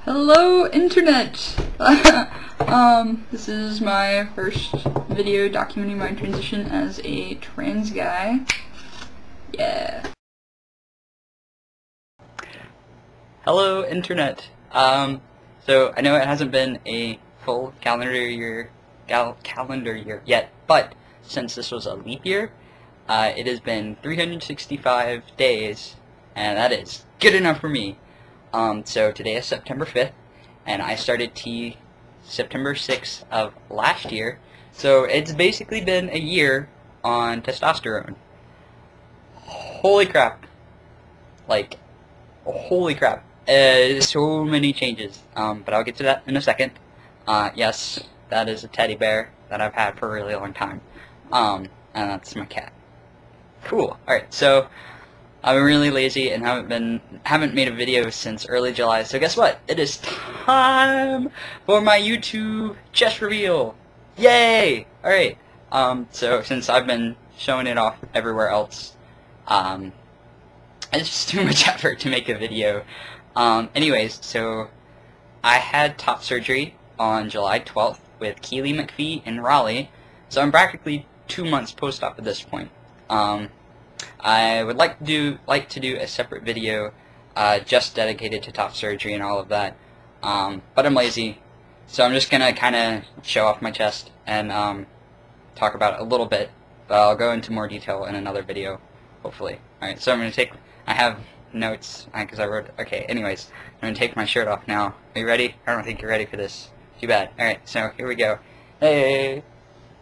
Hello, Internet! This is my first video documenting my transition as a trans guy. Yeah. Hello, Internet. So I know it hasn't been a full calendar year yet, but since this was a leap year, it has been 365 days, and that is good enough for me. So today is September 5th, and I started T September 6th of last year, so it's basically been a year on testosterone. Holy crap. Like, holy crap. So many changes, but I'll get to that in a second. Yes, that is a teddy bear that I've had for a really long time, and that's my cat. Cool. Alright, so I've been really lazy and haven't made a video since early July, so guess what? It is time for my YouTube chest reveal! Yay! Alright, so since I've been showing it off everywhere else, it's just too much effort to make a video. Anyways, so I had top surgery on July 12th with Keely McPhee in Raleigh, so I'm practically 2 months post-op at this point. I would like to do a separate video just dedicated to top surgery and all of that, but I'm lazy, so I'm just gonna kind of show off my chest and talk about it a little bit, but I'll go into more detail in another video, hopefully. Alright, so I have notes, because I wrote, okay, anyways, I'm gonna take my shirt off now. Are you ready? I don't think you're ready for this. Too bad. Alright, so here we go. Hey!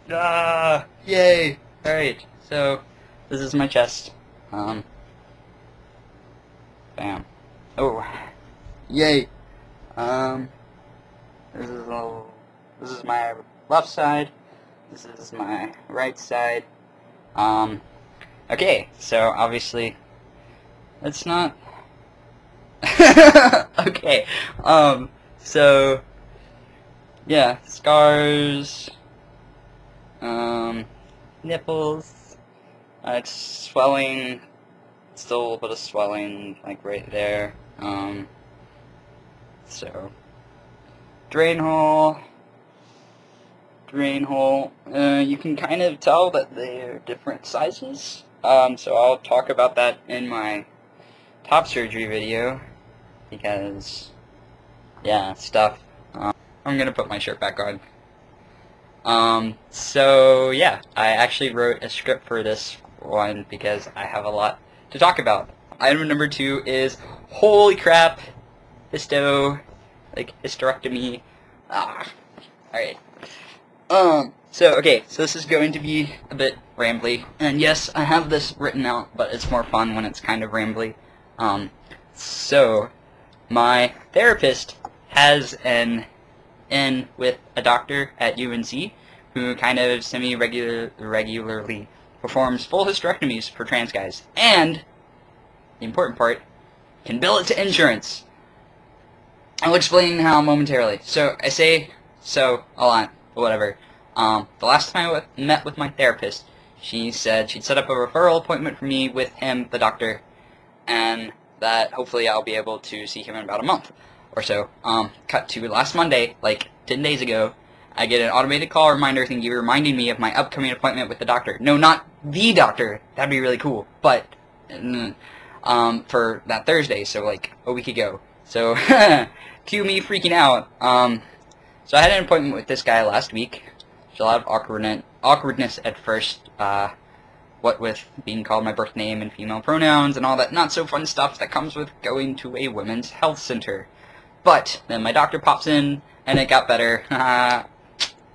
Yay! Alright, so this is my chest. Bam. Oh. Yay. This is my left side. This is my right side. Okay, so obviously it's not okay. So yeah, scars, nipples. It's swelling, still a little bit of swelling, like right there. So, drain hole. You can kind of tell that they're different sizes. So I'll talk about that in my top surgery video, because, yeah, stuff. I'm gonna put my shirt back on. So yeah, I actually wrote a script for this one because I have a lot to talk about. Item number 2 is, holy crap, hysterectomy. Alright. So this is going to be a bit rambly, and yes, I have this written out, but it's more fun when it's kind of rambly. So, my therapist has an in with a doctor at UNC who kind of regularly performs full hysterectomies for trans guys, and the important part, can bill it to insurance. I'll explain how momentarily. So I say so a lot, but whatever. The last time I met with my therapist, she said she'd set up a referral appointment for me with him, the doctor, and that hopefully I'll be able to see him in about a month or so. Cut to last Monday, like 10 days ago, I get an automated call reminder thingy reminding me of my upcoming appointment with the doctor. No, not the doctor. That'd be really cool. But, for that Thursday, so like a week ago. So, cue me freaking out. So I had an appointment with this guy last week. There's a lot of awkwardness at first, what with being called my birth name and female pronouns and all that not so fun stuff that comes with going to a women's health center. But then my doctor pops in, and it got better.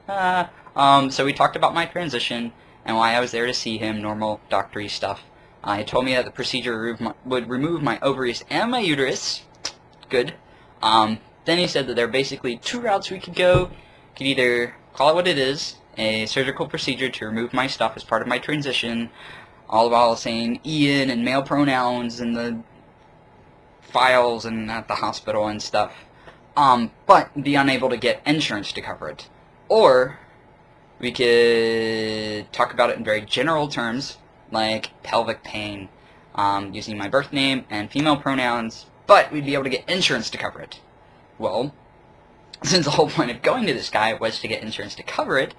So we talked about my transition and why I was there to see him, normal doctory stuff. He told me that the procedure would remove my ovaries and my uterus. Good. Then he said that there are basically 2 routes we could go. We could either call it what it is, a surgical procedure to remove my stuff as part of my transition, all while saying Ian and male pronouns and the files and at the hospital and stuff, but be unable to get insurance to cover it. Or we could talk about it in very general terms, like pelvic pain, using my birth name and female pronouns, but we'd be able to get insurance to cover it. well, since the whole point of going to this guy was to get insurance to cover it,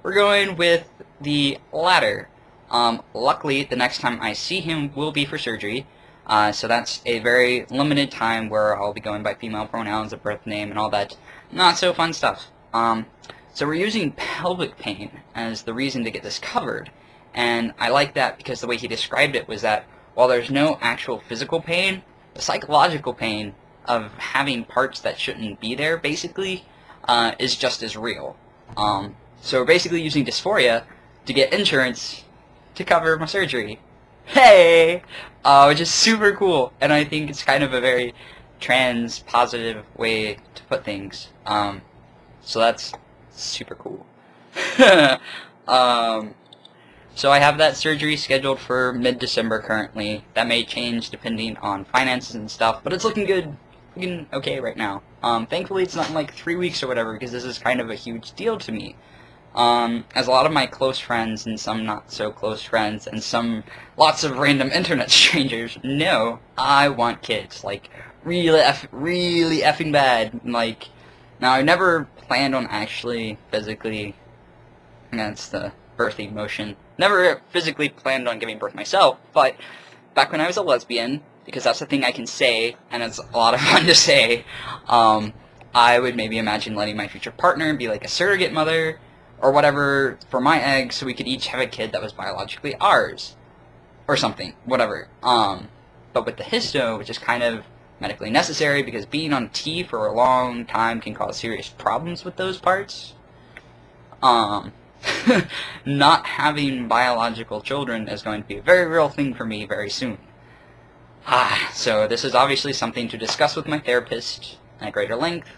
we're going with the latter. Luckily, the next time I see him will be for surgery, so that's a very limited time where I'll be going by female pronouns, a birth name, and all that not so fun stuff. So we're using pelvic pain as the reason to get this covered, and I like that because the way he described it was that while there's no actual physical pain, the psychological pain of having parts that shouldn't be there, basically, is just as real. So we're basically using dysphoria to get insurance to cover my surgery. Hey! Which is super cool, and I think it's kind of a very trans-positive way to put things. So that's super cool. So I have that surgery scheduled for mid-December currently. That may change depending on finances and stuff, but it's looking good. Looking okay right now. Thankfully it's not in like 3 weeks or whatever, because this is kind of a huge deal to me. As a lot of my close friends and some not so close friends and lots of random internet strangers know, I want kids. Like, really effing bad. Like, now I never planned on actually physically, that's the birthing motion, never physically planned on giving birth myself, but back when I was a lesbian, because that's the thing I can say, and it's a lot of fun to say, I would maybe imagine letting my future partner be like a surrogate mother, or whatever, for my eggs, so we could each have a kid that was biologically ours. Or something, whatever. But with the histo, which is kind of medically necessary, because being on T for a long time can cause serious problems with those parts, not having biological children is going to be a very real thing for me very soon. So this is obviously something to discuss with my therapist at greater length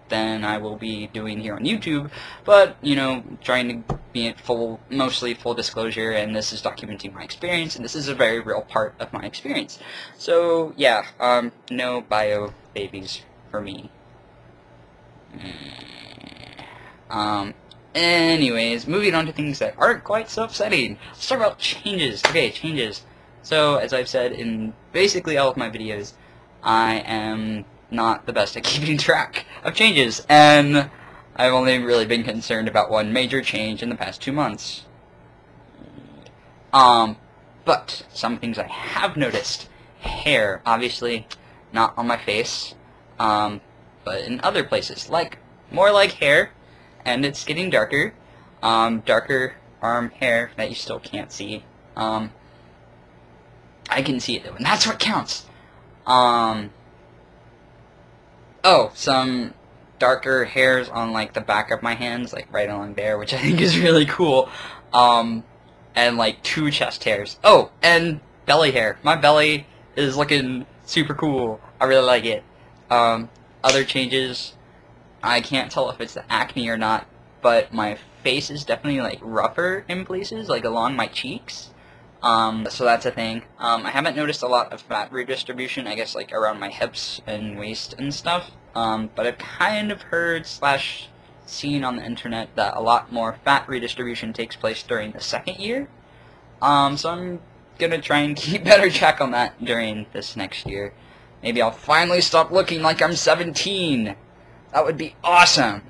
than I will be doing here on YouTube, but, you know, trying to be in mostly full disclosure, and this is documenting my experience, and this is a very real part of my experience. So, yeah, no bio babies for me. Anyways, moving on to things that aren't quite so exciting. Let's talk about changes. Okay, changes. So, as I've said in basically all of my videos, I am not the best at keeping track of changes, and I've only really been concerned about one major change in the past 2 months. But some things I have noticed. Hair, obviously not on my face, but in other places, like, more like hair, and it's getting darker, darker arm hair that you still can't see. I can see it though, and that's what counts. Oh, some darker hairs on, like, the back of my hands, like, right along there, which I think is really cool. And, like, 2 chest hairs. Oh, and belly hair. My belly is looking super cool. I really like it. Other changes, I can't tell if it's the acne or not, but my face is definitely, like, rougher in places, like, along my cheeks. So that's a thing. I haven't noticed a lot of fat redistribution, I guess, like, around my hips and waist and stuff. But I've kind of heard / seen on the internet that a lot more fat redistribution takes place during the 2nd year. So I'm gonna try and keep better track on that during this next year. Maybe I'll finally stop looking like I'm 17. That would be awesome.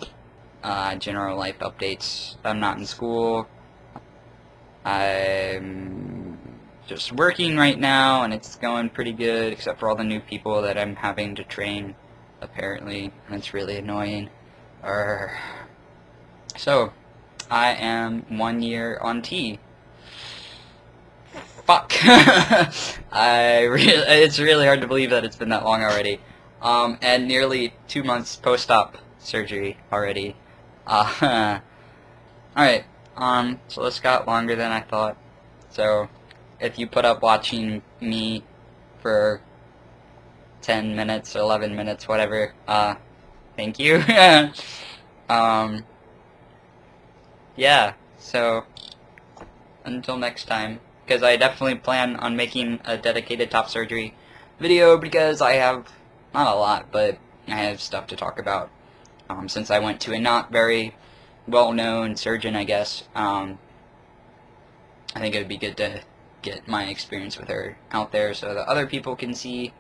General life updates. I'm not in school. I'm just working right now, and it's going pretty good, except for all the new people that I'm having to train, apparently, and it's really annoying. So, I am 1 year on T. Fuck. It's really hard to believe that it's been that long already. And nearly 2 months post-op surgery already. Alright. So this got longer than I thought. So, if you put up watching me for 10 minutes or 11 minutes, whatever, thank you. Yeah, so, until next time, because I definitely plan on making a dedicated top surgery video, because I have, not a lot, but I have stuff to talk about, since I went to a not very well-known surgeon, I guess. I think it would be good to get my experience with her out there so that other people can see.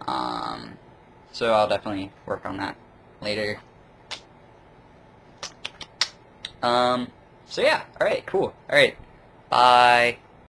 So I'll definitely work on that. later. So yeah, alright, cool. Alright, bye.